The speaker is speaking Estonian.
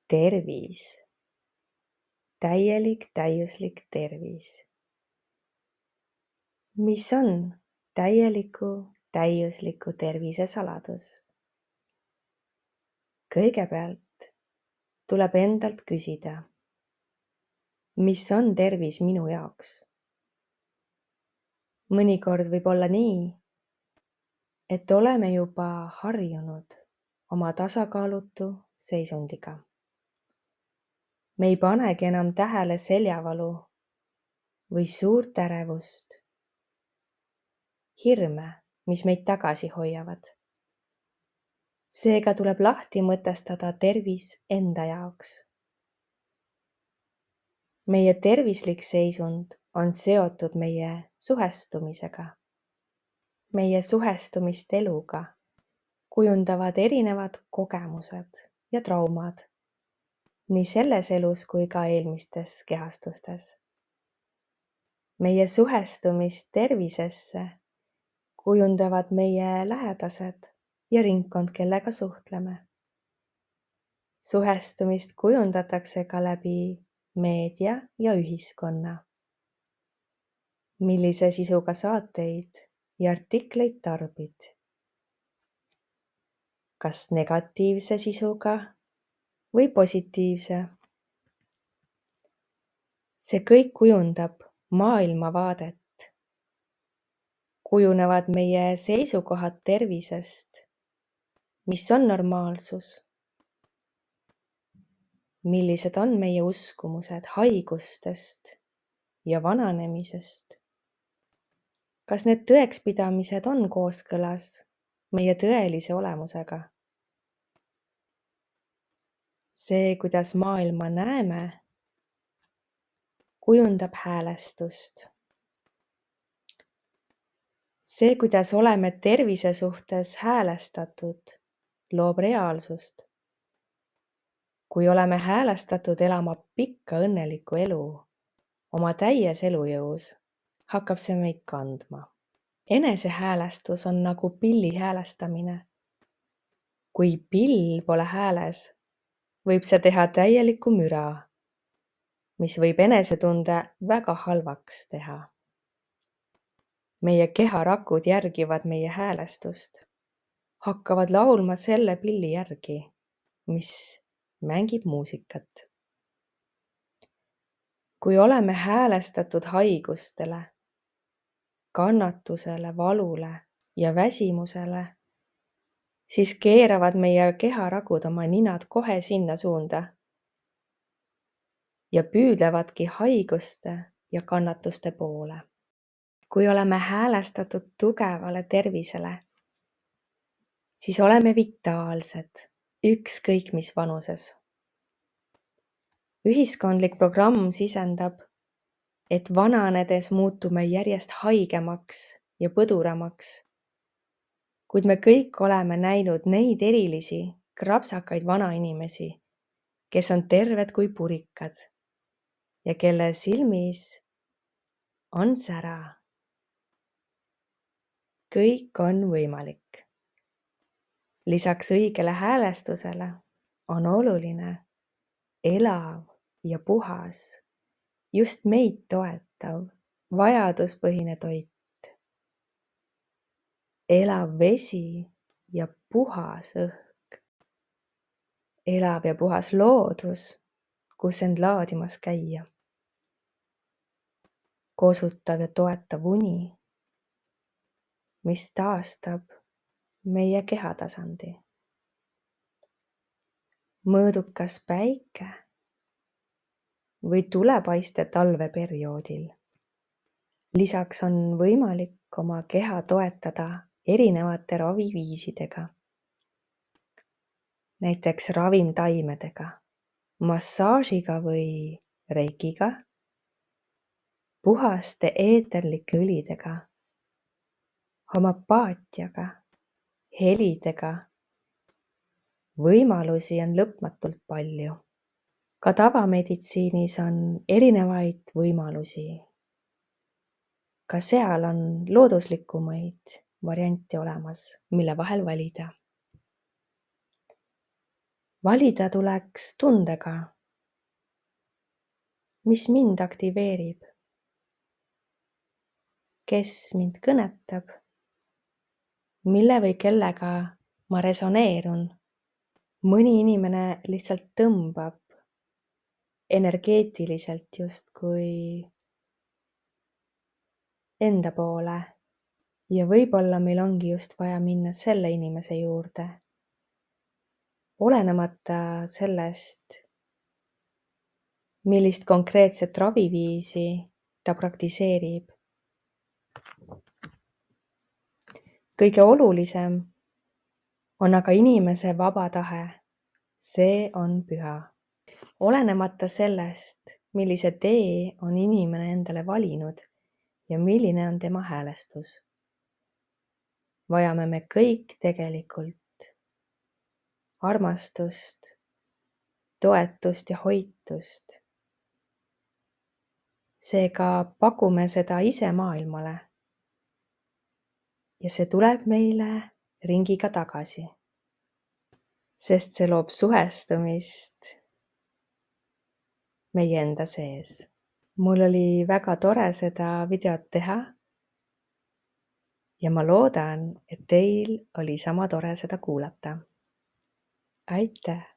Tervis. Täielik, täiuslik tervis. Mis on täieliku, täiusliku tervise saladus? Kõigepealt tuleb endalt küsida, mis on tervis minu jaoks? Mõnikord võib olla nii, et oleme juba harjunud oma tasakaalutu seisundiga. Me ei panegi enam tähele seljavalu või suurt ärevust, hirme, mis meid tagasi hoiavad. Seega tuleb lahti mõtestada tervis enda jaoks. Meie tervislik seisund on seotud meie suhestumisega. Meie suhestumist eluga kujundavad erinevad kogemused ja traumad nii selles elus kui ka eelmistes kehastustes. Meie suhestumist tervisesse kujundavad meie lähedased ja ringkond, kellega suhtleme. Suhestumist kujundatakse ka läbi meedia ja ühiskonna. Millise sisuga saateid ja artikleid tarbid? Kas negatiivse sisuga või positiivse? See kõik kujundab maailmavaadet. Kujunevad meie seisukohad tervisest, mis on normaalsus? Millised on meie uskumused haigustest ja vananemisest? Kas need tõekspidamised on kooskõlas meie tõelise olemusega? See, kuidas maailma näeme, kujundab häälestust. See, kuidas oleme tervise suhtes häälestatud, loob reaalsust. Kui oleme häälestatud elama pikka õnnelikku elu, oma täies elujõus, hakkab see meid kandma. Enesehäälestus on nagu pilli häälestamine. Kui pill pole hääles, võib see teha täieliku müra, mis võib enesetunde väga halvaks teha. Meie keharakud järgivad meie häälestust, hakkavad laulma selle pilli järgi, mis mängib muusikat. Kui oleme häälestatud haigustele, kannatusele, valule ja väsimusele, siis keeravad meie keharagud oma ninad kohe sinna suunda ja püüdlevadki haiguste ja kannatuste poole. Kui oleme häälestatud tugevale tervisele, siis oleme vitaalsed, ükskõik mis vanuses. Ühiskondlik programm sisendab, et vananedes muutume järjest haigemaks ja põduramaks. Kuid me kõik oleme näinud neid erilisi, krapsakaid vanainimesi, kes on terved kui purikad ja kelle silmis on sära. Kõik on võimalik. Lisaks õigele häälestusele on oluline elav ja puhas, just meid toetav, vajaduspõhine toit. Elav vesi ja puhas õhk. Elav ja puhas loodus, kus end laadimas käia. Kosutav ja toetav uni, mis taastab meie kehatasandi. Mõõdukas päike või tulepaiste talveperioodil. Lisaks on võimalik oma keha toetada erinevate raviviisidega. Näiteks ravimtaimedega, massaažiga või reikiga, puhaste eeterlike õlidega, homopaatiaga, helidega. Võimalusi on lõpmatult palju. Ka tavameditsiinis on erinevaid võimalusi. Ka seal on looduslikumaid variante olemas, mille vahel valida. Valida tuleks tundega, mis mind aktiveerib, kes mind kõnetab, mille või kellega ma resoneerun. Mõni inimene lihtsalt tõmbab energeetiliselt justkui enda poole ja võib-olla meil ongi just vaja minna selle inimese juurde, olenemata sellest, millist konkreetset raviviisi ta praktiseerib. Kõige olulisem on aga inimese vaba tahe. See on püha. Olenemata sellest, millise tee on inimene endale valinud ja milline on tema häälestus, vajame me kõik tegelikult armastust, toetust ja hoitust. Seega pakume seda ise maailmale ja see tuleb meile ringiga tagasi, sest see loob suhestumist meie enda sees. Mul oli väga tore seda videot teha ja ma loodan, et teil oli sama tore seda kuulata. Aitäh!